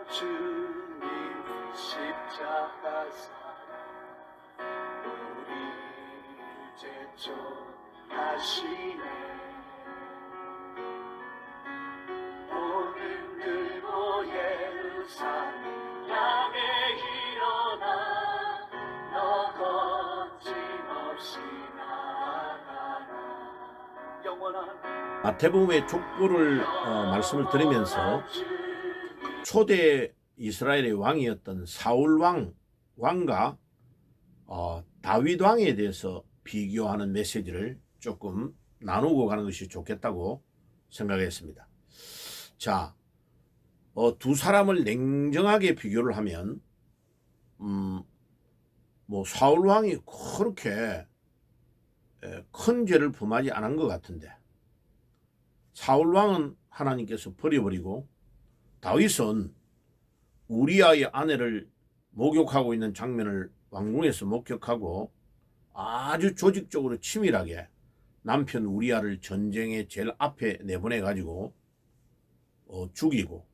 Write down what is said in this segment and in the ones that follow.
주님 십자가 사랑 우리 제쳐하시네. 오늘 들고 예루살렘 향해 일어나 너 거침없이 나아가라. 영원한 마태복음의 족보를 말씀을 드리면서 초대 이스라엘의 왕이었던 사울 왕과 다윗 왕에 대해서 비교하는 메시지를 조금 나누고 가는 것이 좋겠다고 생각했습니다. 자, 두 사람을 냉정하게 비교를 하면 사울 왕이 그렇게 큰 죄를 범하지 않은 것 같은데, 사울 왕은 하나님께서 버려버리고 다윗은 우리아의 아내를 목욕하고 있는 장면을 왕궁에서 목격하고 아주 조직적으로 치밀하게 남편 우리아를 전쟁의 제일 앞에 내보내 가지고 죽이고,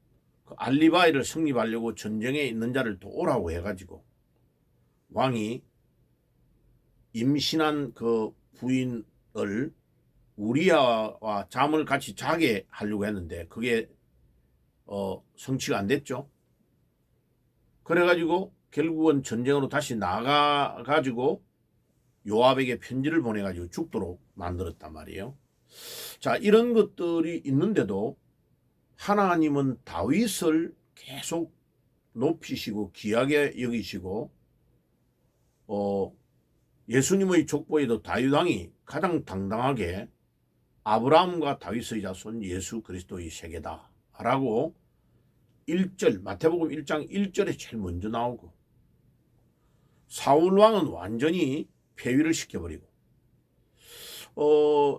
그 알리바이를 성립하려고 전쟁에 있는 자를 도우라고 해가지고 왕이 임신한 그 부인을 우리아와 잠을 같이 자게 하려고 했는데 그게 성취가 안 됐죠. 그래가지고 결국은 전쟁으로 다시 나가가지고 요압에게 편지를 보내가지고 죽도록 만들었단 말이에요. 자, 이런 것들이 있는데도 하나님은 다윗을 계속 높이시고 귀하게 여기시고, 예수님의 족보에도 다윗 왕이 가장 당당하게 아브라함과 다윗의 자손 예수 그리스도의 세계다 라고 1절 마태복음 1장 1절에 제일 먼저 나오고, 사울 왕은 완전히 폐위를 시켜버리고,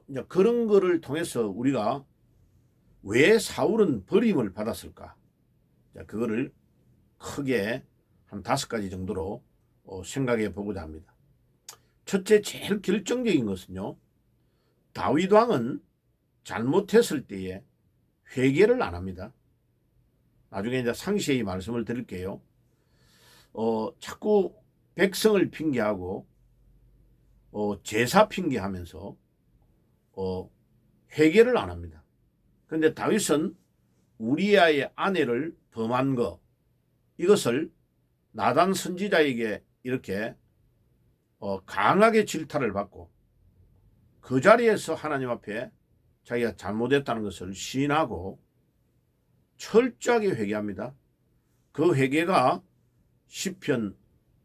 이제 그런 거를 통해서 우리가 왜 사울은 버림을 받았을까? 자, 그거를 크게 한 5가지 정도로 생각해 보고자 합니다. 첫째, 제일 결정적인 것은요, 다윗 왕은 잘못했을 때에 회개를 안 합니다. 나중에 이제 상세히 말씀을 드릴게요. 자꾸 백성을 핑계하고 제사 핑계하면서 회개를 안 합니다. 그런데 다윗은 우리아의 아내를 범한 것, 이것을 나단 선지자에게 이렇게 강하게 질타를 받고 그 자리에서 하나님 앞에 자기가 잘못했다는 것을 시인하고 철저하게 회개합니다. 그 회개가 시편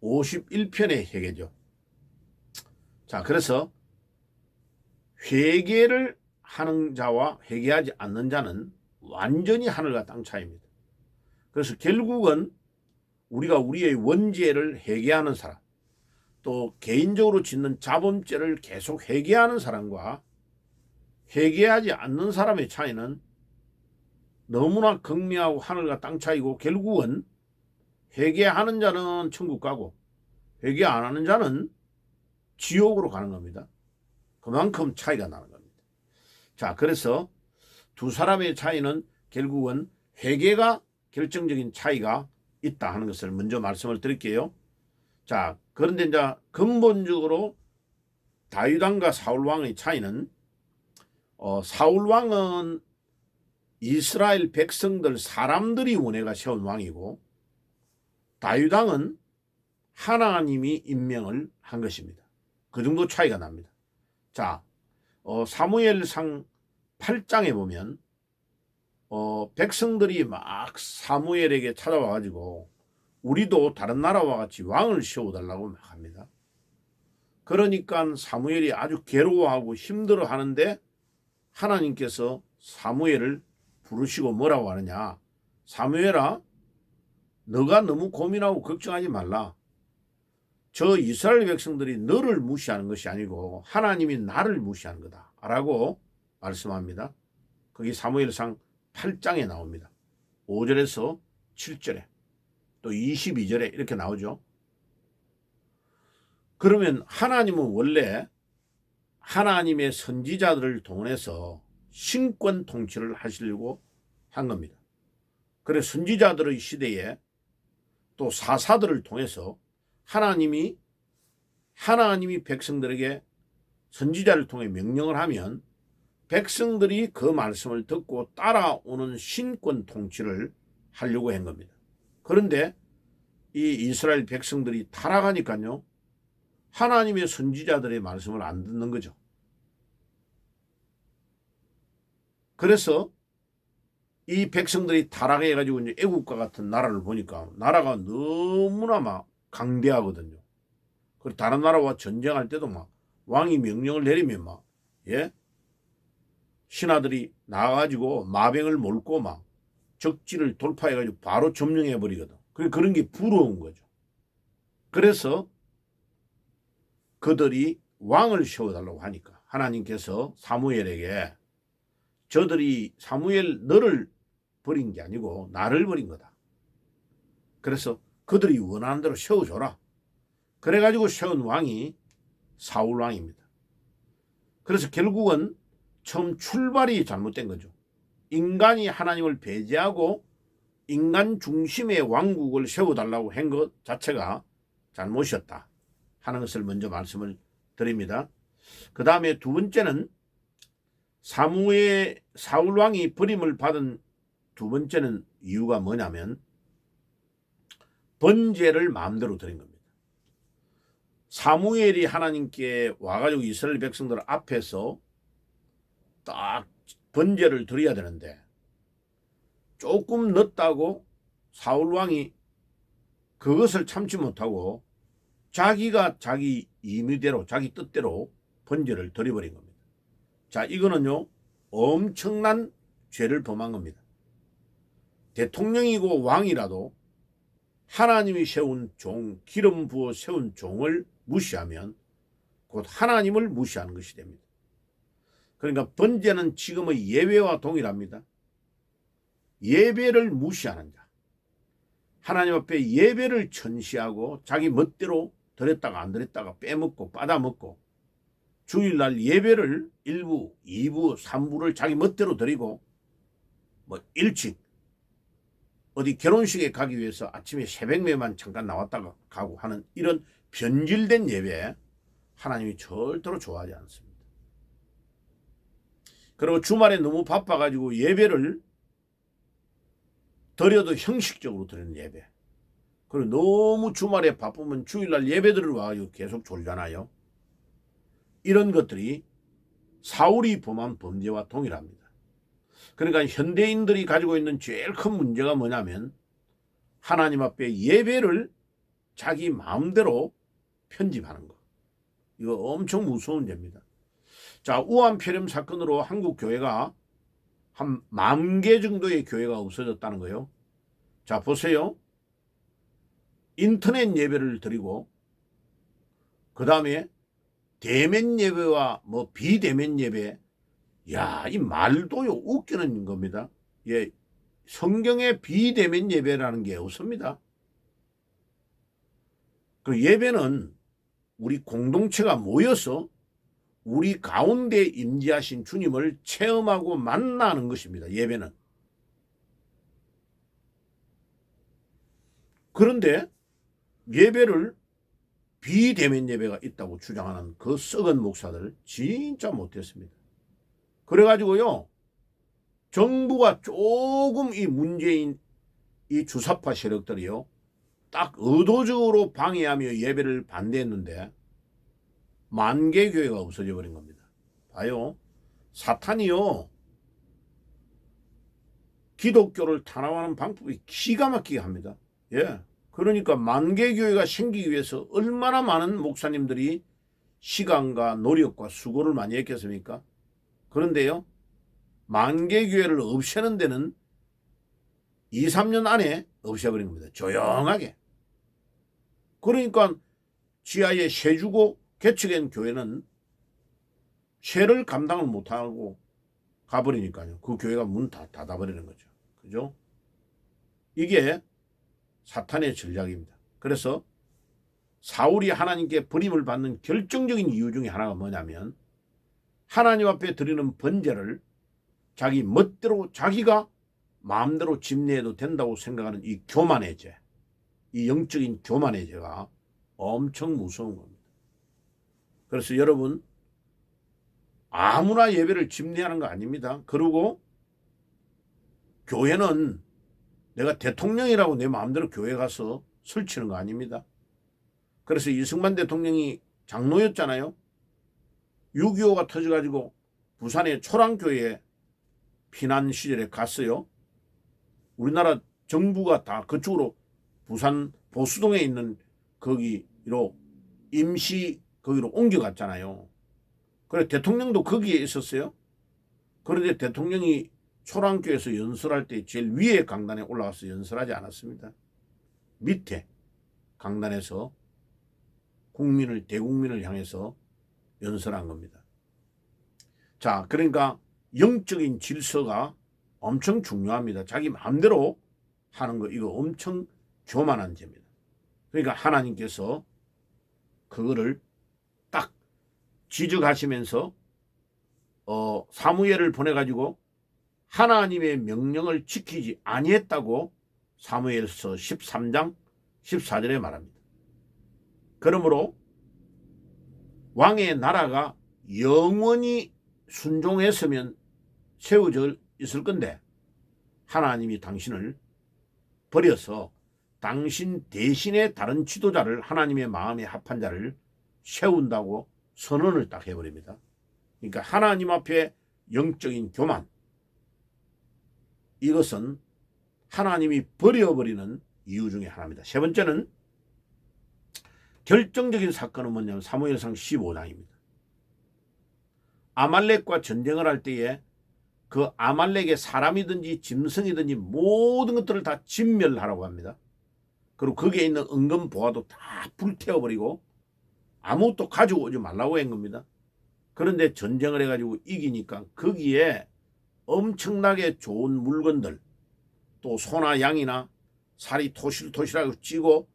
51편의 회개죠. 자, 그래서 회개를 하는 자와 회개하지 않는 자는 완전히 하늘과 땅 차이입니다. 그래서 결국은 우리가 우리의 원죄를 회개하는 사람, 또 개인적으로 짓는 자범죄를 계속 회개하는 사람과 회개하지 않는 사람의 차이는 너무나 극명하고 하늘과 땅 차이고, 결국은 회개하는 자는 천국 가고 회개 안 하는 자는 지옥으로 가는 겁니다. 그만큼 차이가 나는 겁니다. 자, 그래서 두 사람의 차이는 결국은 회개가 결정적인 차이가 있다 하는 것을 먼저 말씀을 드릴게요. 자, 그런데 이제 근본적으로 다윗 왕과 사울 왕의 차이는, 사울 왕은 이스라엘 백성들 사람들이 원해가 세운 왕이고, 다윗 왕은 하나님이 임명을 한 것입니다. 그 정도 차이가 납니다. 자, 사무엘상 8장에 보면 백성들이 막 사무엘에게 찾아와 가지고 우리도 다른 나라와 같이 왕을 세워달라고 막 합니다. 그러니까 사무엘이 아주 괴로워하고 힘들어 하는데 하나님께서 사무엘을 부르시고 뭐라고 하느냐, 사무엘아, 너가 너무 고민하고 걱정하지 말라. 저 이스라엘 백성들이 너를 무시하는 것이 아니고 하나님이 나를 무시하는 거다 라고 말씀합니다. 거기 사무엘상 8장에 나옵니다. 5절에서 7절에 또 22절에 이렇게 나오죠. 그러면 하나님은 원래 하나님의 선지자들을 동원해서 신권 통치를 하시려고 한 겁니다. 그래 선지자들의 시대에 또 사사들을 통해서 하나님이 백성들에게 선지자를 통해 명령을 하면 백성들이 그 말씀을 듣고 따라오는 신권 통치를 하려고 한 겁니다. 그런데 이 이스라엘 백성들이 타락하니까요, 하나님의 선지자들의 말씀을 안 듣는 거죠. 그래서 이 백성들이 타락해가지고 이제 애국과 같은 나라를 보니까 나라가 너무나 막 강대하거든요. 그리고 다른 나라와 전쟁할 때도 막 왕이 명령을 내리면 막, 예? 신하들이 나가가지고 마병을 몰고 막 적지를 돌파해가지고 바로 점령해버리거든. 그런 게 부러운 거죠. 그래서 그들이 왕을 세워달라고 하니까 하나님께서 사무엘에게 저들이 사무엘 너를 버린 게 아니고 나를 버린 거다. 그래서 그들이 원하는 대로 세워줘라. 그래가지고 세운 왕이 사울 왕입니다. 그래서 결국은 처음 출발이 잘못된 거죠. 인간이 하나님을 배제하고 인간 중심의 왕국을 세워달라고 한 것 자체가 잘못이었다 하는 것을 먼저 말씀을 드립니다. 그 다음에 두 번째는 사울 왕이 버림을 받은 두 번째는 이유가 뭐냐면 번제를 마음대로 드린 겁니다. 사무엘이 하나님께 와가지고 이스라엘 백성들 앞에서 딱 번제를 드려야 되는데 조금 늦다고 사울 왕이 그것을 참지 못하고 자기가 자기 임의대로 자기 뜻대로 번제를 드려버린 겁니다. 자, 이거는요 엄청난 죄를 범한 겁니다. 대통령이고 왕이라도 하나님이 세운 종, 기름 부어 세운 종을 무시하면 곧 하나님을 무시하는 것이 됩니다. 그러니까 번제는 지금의 예배와 동일합니다. 예배를 무시하는 자, 하나님 앞에 예배를 천시하고 자기 멋대로 드렸다가 안 드렸다가 빼먹고 빠다먹고 주일날 예배를 1부, 2부, 3부를 자기 멋대로 드리고 뭐 일찍 어디 결혼식에 가기 위해서 아침에 새벽매만 잠깐 나왔다가 가고 하는 이런 변질된 예배 하나님이 절대로 좋아하지 않습니다. 그리고 주말에 너무 바빠가지고 예배를 드려도 형식적으로 드리는 예배. 그리고 너무 주말에 바쁘면 주일날 예배들을 와가지고 계속 졸잖아요. 이런 것들이 사울이 범한 범죄와 동일합니다. 그러니까 현대인들이 가지고 있는 제일 큰 문제가 뭐냐면 하나님 앞에 예배를 자기 마음대로 편집하는 거. 이거 엄청 무서운 죄입니다. 자, 우한폐렴 사건으로 한국 교회가 한 10,000개 정도의 교회가 없어졌다는 거예요. 자, 보세요. 인터넷 예배를 드리고 그 다음에 대면 예배와 뭐 비대면 예배, 야, 이 말도요 웃기는 겁니다. 예, 성경에 비대면 예배라는 게 없습니다. 그 예배는 우리 공동체가 모여서 우리 가운데 임재하신 주님을 체험하고 만나는 것입니다. 예배는. 그런데 예배를 비대면 예배가 있다고 주장하는 그 썩은 목사들 진짜 못했습니다. 그래가지고요 정부가 조금 이 문재인 이 주사파 세력들이요 딱 의도적으로 방해하며 예배를 반대했는데 10,000개 교회가 없어져 버린 겁니다. 봐요. 사탄이요 기독교를 탄압하는 방법이 기가 막히게 합니다. 예. 그러니까 10,000개 교회가 생기기 위해서 얼마나 많은 목사님들이 시간과 노력과 수고를 많이 했겠습니까? 그런데요 10,000개 교회를 없애는 데는 2, 3년 안에 없애버린 겁니다. 조용하게. 그러니까 지하에 세 주고 개척한 교회는 세를 감당을 못하고 가버리니까요. 그 교회가 문 다 닫아버리는 거죠. 그죠? 이게 사탄의 전략입니다. 그래서 사울이 하나님께 버림을 받는 결정적인 이유 중에 하나가 뭐냐면 하나님 앞에 드리는 번제를 자기 멋대로 자기가 마음대로 집내해도 된다고 생각하는 이 교만의 죄, 이 영적인 교만의 죄가 엄청 무서운 겁니다. 그래서 여러분, 아무나 예배를 집례하는 거 아닙니다. 그리고 교회는 내가 대통령이라고 내 마음대로 교회 가서 설치는 거 아닙니다. 그래서 이승만 대통령이 장로였잖아요. 6.25가 터져가지고 부산의 초랑교회에 피난 시절에 갔어요. 우리나라 정부가 다 그쪽으로 부산 보수동에 있는 거기로 임시 거기로 옮겨갔잖아요. 그래 대통령도 거기에 있었어요. 그런데 대통령이 초랑교에서 연설할 때 제일 위에 강단에 올라가서 연설하지 않았습니다. 밑에 강단에서 대국민을 향해서 연설한 겁니다. 자, 그러니까 영적인 질서가 엄청 중요합니다. 자기 마음대로 하는 거 이거 엄청 교만한 죄입니다. 그러니까 하나님께서 그거를 딱 지적하시면서 사무엘을 보내가지고 하나님의 명령을 지키지 아니했다고 사무엘서 13장 14절에 말합니다. 그러므로 왕의 나라가 영원히 순종했으면 세워져 있을 건데 하나님이 당신을 버려서 당신 대신에 다른 지도자를 하나님의 마음에 합한 자를 세운다고 선언을 딱 해버립니다. 그러니까 하나님 앞에 영적인 교만, 이것은 하나님이 버려버리는 이유 중에 하나입니다. 세 번째는 결정적인 사건은 뭐냐면 사무엘상 15장입니다. 아말렉과 전쟁을 할 때에 그 아말렉의 사람이든지 짐승이든지 모든 것들을 다 진멸하라고 합니다. 그리고 거기에 있는 은금 보화도 다 불태워버리고 아무것도 가지고 오지 말라고 한 겁니다. 그런데 전쟁을 해가지고 이기니까 거기에 엄청나게 좋은 물건들, 또 소나 양이나 살이 토실토실하고 찌고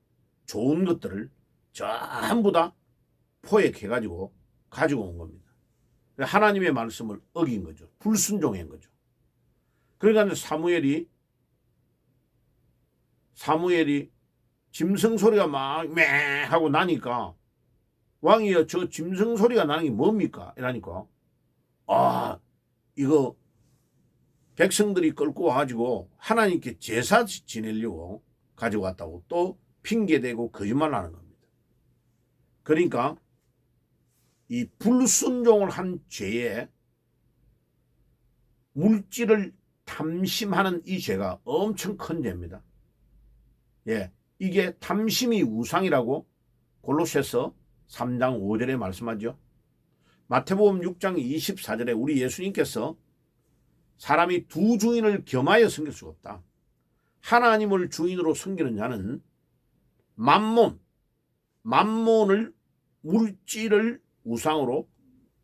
좋은 것들을 전부 다 포획해가지고 가지고 온 겁니다. 하나님의 말씀을 어긴 거죠. 불순종한 거죠. 그러니까 사무엘이 짐승 소리가 막 매 하고 나니까 왕이여 저 짐승 소리가 나는 게 뭡니까? 이러니까 이거 백성들이 끌고 와가지고 하나님께 제사 지내려고 가지고 왔다고 또 핑계대고 거짓말하는 겁니다. 그러니까 이 불순종을 한 죄에 물질을 탐심하는 이 죄가 엄청 큰 죄입니다. 예, 이게 탐심이 우상이라고 골로새서 3장 5절에 말씀하죠. 마태복음 6장 24절에 우리 예수님께서 사람이 두 주인을 겸하여 섬길 수가 없다. 하나님을 주인으로 섬기는 자는 만몬을 물질을 우상으로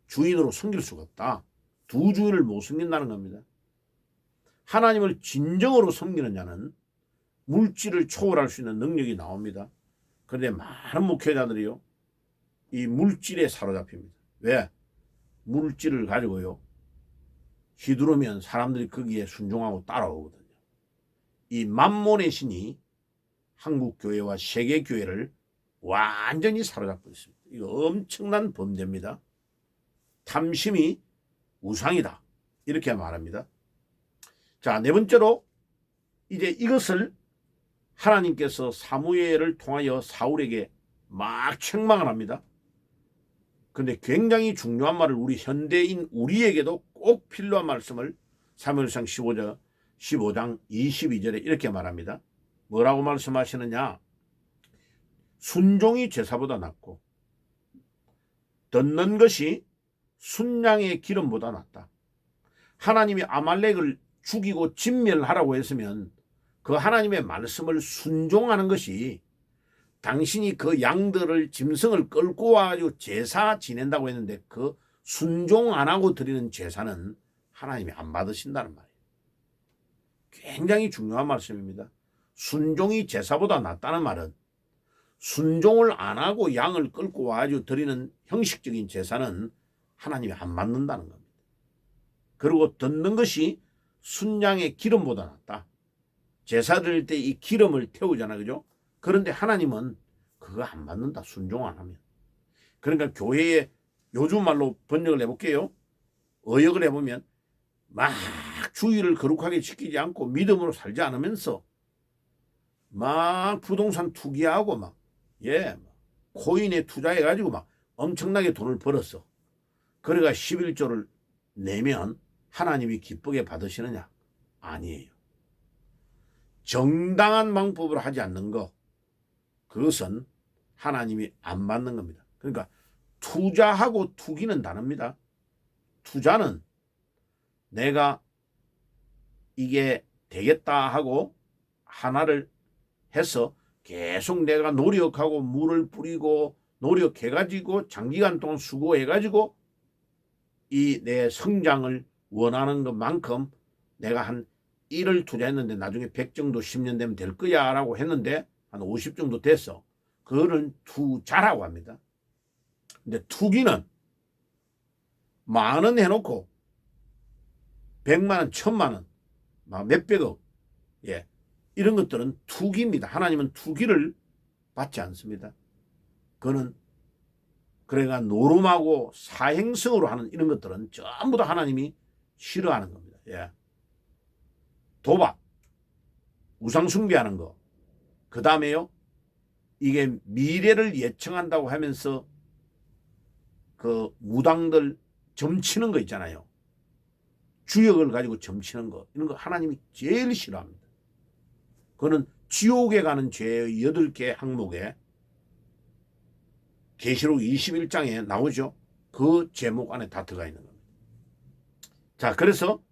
주인으로 섬길 수가 없다. 두 주인을 못 섬긴다는 겁니다. 하나님을 진정으로 섬기는 자는 물질을 초월할 수 있는 능력이 나옵니다. 그런데 많은 목회자들이요, 이 물질에 사로잡힙니다. 왜? 물질을 가지고요 휘두르면 사람들이 거기에 순종하고 따라오거든요. 이 만몬의 신이 한국교회와 세계교회를 완전히 사로잡고 있습니다. 이거 엄청난 범죄입니다. 탐심이 우상이다, 이렇게 말합니다. 자, 네 번째로 이제 이것을 하나님께서 사무엘을 통하여 사울에게 막 책망을 합니다. 그런데 굉장히 중요한 말을 우리 현대인 우리에게도 꼭 필요한 말씀을 사무엘상 15장 22절에 이렇게 말합니다. 뭐라고 말씀하시느냐? 순종이 제사보다 낫고 듣는 것이 순양의 기름보다 낫다. 하나님이 아말렉을 죽이고 진멸하라고 했으면 그 하나님의 말씀을 순종하는 것이, 당신이 그 양들을 짐승을 끌고 와가지고 제사 지낸다고 했는데 그 순종 안 하고 드리는 제사는 하나님이 안 받으신다는 말이에요. 굉장히 중요한 말씀입니다. 순종이 제사보다 낫다는 말은 순종을 안 하고 양을 끌고 와가지고 드리는 형식적인 제사는 하나님이 안 받는다는 겁니다. 그리고 듣는 것이 순양의 기름보다 낫다. 제사 드릴 때 이 기름을 태우잖아, 그죠? 그런데 하나님은 그거 안 받는다, 순종 안 하면. 그러니까 교회에 요즘 말로 번역을 해볼게요. 어역을 해보면 막 주의를 거룩하게 지키지 않고 믿음으로 살지 않으면서 막 부동산 투기하고 막 코인에 투자해가지고 막 엄청나게 돈을 벌었어. 그래가 11조를 내면 하나님이 기쁘게 받으시느냐? 아니에요. 정당한 방법으로 하지 않는 거, 그것은 하나님이 안 받는 겁니다. 그러니까 투자하고 투기는 다릅니다. 투자는 내가 이게 되겠다 하고 하나를 해서 계속 내가 노력하고 물을 뿌리고 노력해가지고 장기간 동안 수고해가지고 이 내 성장을 원하는 것만큼 내가 한 1을 투자했는데 나중에 100 정도 10년 되면 될 거야 라고 했는데 한 50 정도 됐어. 그거는 투자라고 합니다. 근데 투기는 10,000원 해놓고 100만 원, 1,000만 원, 몇백억, 이런 것들은 투기입니다. 하나님은 투기를 받지 않습니다. 그거는 그래가 노름하고 사행성으로 하는 이런 것들은 전부 다 하나님이 싫어하는 겁니다. 도박, 우상숭배하는 거, 그 다음에요, 이게 미래를 예청한다고 하면서 그 무당들 점치는 거 있잖아요. 주역을 가지고 점치는 거, 이런 거 하나님이 제일 싫어합니다. 그거는 지옥에 가는 죄의 8개 항목에 계시록 21장에 나오죠. 그 제목 안에 다 들어가 있는 겁니다. 자, 그래서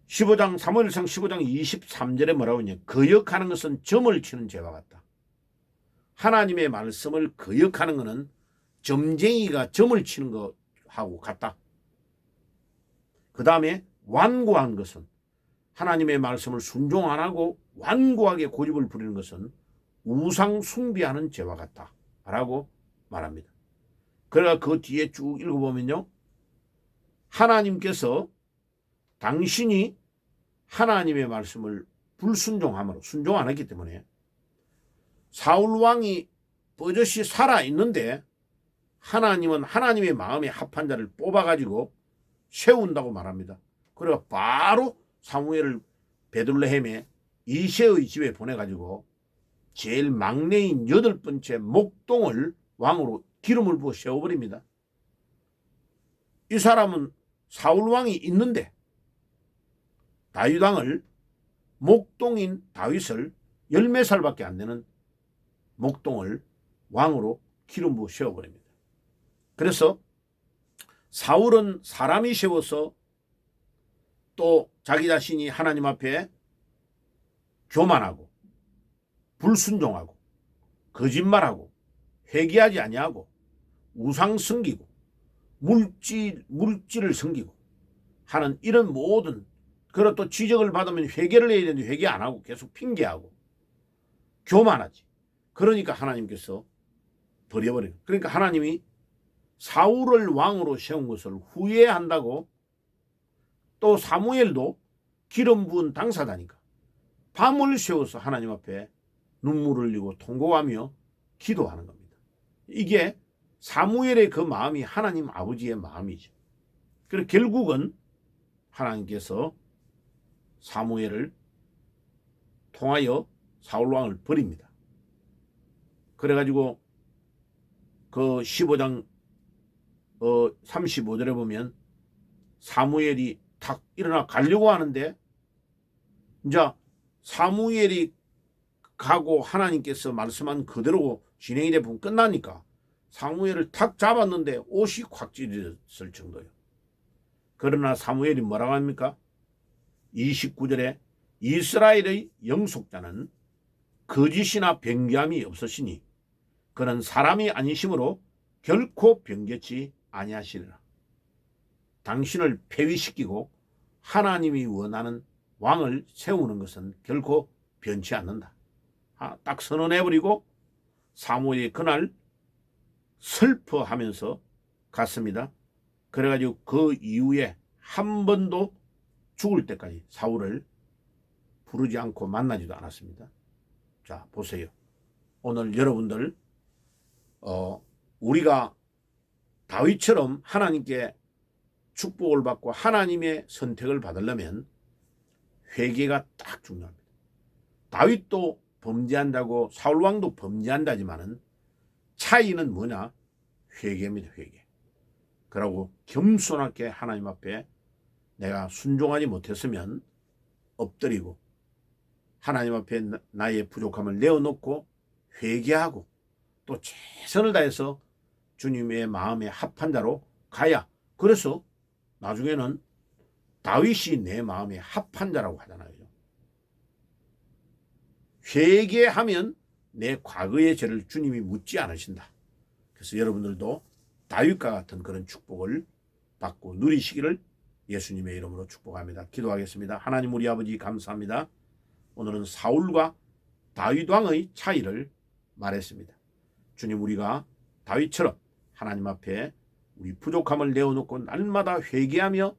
15장 사무엘상 15장 23절에 뭐라고 했냐? 거역하는 것은 점을 치는 죄와 같다. 하나님의 말씀을 거역하는 것은 점쟁이가 점을 치는 것하고 같다. 그 다음에 완고한 것은 하나님의 말씀을 순종 안 하고 완고하게 고집을 부리는 것은 우상 숭배하는 죄와 같다 라고 말합니다. 그러나 그 뒤에 쭉 읽어보면요, 하나님께서 당신이 하나님의 말씀을 불순종함으로 순종 안 했기 때문에 사울 왕이 버젓이 살아있는데 하나님은 하나님의 마음에 합한 자를 뽑아가지고 세운다고 말합니다. 그래서 바로 사무엘을 베들레헴에 이새의 집에 보내가지고 제일 막내인 8번째 목동을 왕으로 기름을 부어 세워버립니다. 이 사람은 사울 왕이 있는데 다윗 왕을, 목동인 다윗을 10몇 살밖에 안 되는 목동을 왕으로 기름 부어 세워버립니다. 그래서 사울은 사람이 세워서 또 자기 자신이 하나님 앞에 교만하고 불순종하고 거짓말하고 회개하지 아니하고 우상 섬기고 물질을 섬기고 하는 이런 모든, 그리고 또 지적을 받으면 회개를 해야 되는데 회개 안 하고 계속 핑계하고 교만하지. 그러니까 하나님께서 버려버려요. 그러니까 하나님이 사울을 왕으로 세운 것을 후회한다고, 또 사무엘도 기름 부은 당사자니까 밤을 새워서 하나님 앞에 눈물을 흘리고 통곡하며 기도하는 겁니다. 이게 사무엘의 그 마음이 하나님 아버지의 마음이죠. 그래서 결국은 하나님께서 사무엘을 통하여 사울왕을 버립니다. 그래가지고 그 15장 35절에 보면 사무엘이 탁 일어나 가려고 하는데, 이제 사무엘이 가고 하나님께서 말씀한 그대로 진행이 되면 끝나니까 사무엘을 탁 잡았는데 옷이 확 찢어졌을 정도예요. 그러나 사무엘이 뭐라고 합니까? 29절에 이스라엘의 영속자는 거짓이나 변개함이 없으시니 그는 사람이 아니심으로 결코 변개치 아니하시리라. 당신을 폐위시키고 하나님이 원하는 왕을 세우는 것은 결코 변치 않는다. 딱 선언해버리고 사무엘이 그날 슬퍼하면서 갔습니다. 그래가지고 그 이후에 한 번도 죽을 때까지 사울을 부르지 않고 만나지도 않았습니다. 자, 보세요. 오늘 여러분들 우리가 다윗처럼 하나님께 축복을 받고 하나님의 선택을 받으려면 회개가 딱 중요합니다. 다윗도 범죄한다고 사울 왕도 범죄한다지만은 차이는 뭐냐? 회개입니다. 회개. 그러고 겸손하게 하나님 앞에 내가 순종하지 못했으면 엎드리고 하나님 앞에 나의 부족함을 내어놓고 회개하고 또 최선을 다해서 주님의 마음에 합한 자로 가야. 그래서 나중에는 다윗이 내 마음에 합한 자라고 하잖아요. 회개하면 내 과거의 죄를 주님이 묻지 않으신다. 그래서 여러분들도 다윗과 같은 그런 축복을 받고 누리시기를 예수님의 이름으로 축복합니다. 기도하겠습니다. 하나님 우리 아버지 감사합니다. 오늘은 사울과 다윗 왕의 차이를 말했습니다. 주님, 우리가 다윗처럼 하나님 앞에 우리 부족함을 내어놓고 날마다 회개하며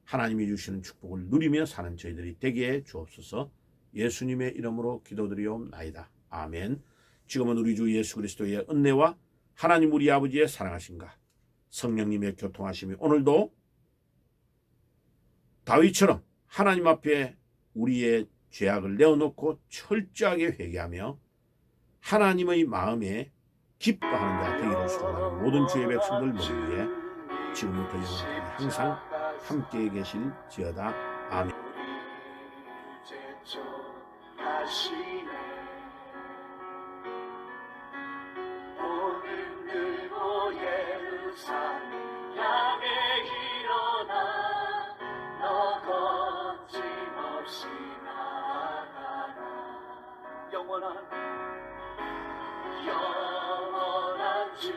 하나님이 주시는 축복을 누리며 사는 저희들이 되게 해 주옵소서. 예수님의 이름으로 기도드리옵나이다. 아멘. 지금은 우리 주 예수 그리스도의 은혜와 하나님 우리 아버지의 사랑하심과 성령님의 교통하심이 오늘도 다윗처럼 하나님 앞에 우리의 죄악을 내어놓고 철저하게 회개하며 하나님의 마음에 기뻐하는 자 되기를 소원하는 모든 주의 백성들 모두 위해 지금부터 영원까지 항상 함께 계실지어다. 아멘. 오늘 들고 예루살렘 향해 일어나 너 거침없이 나아가라. 영원한 주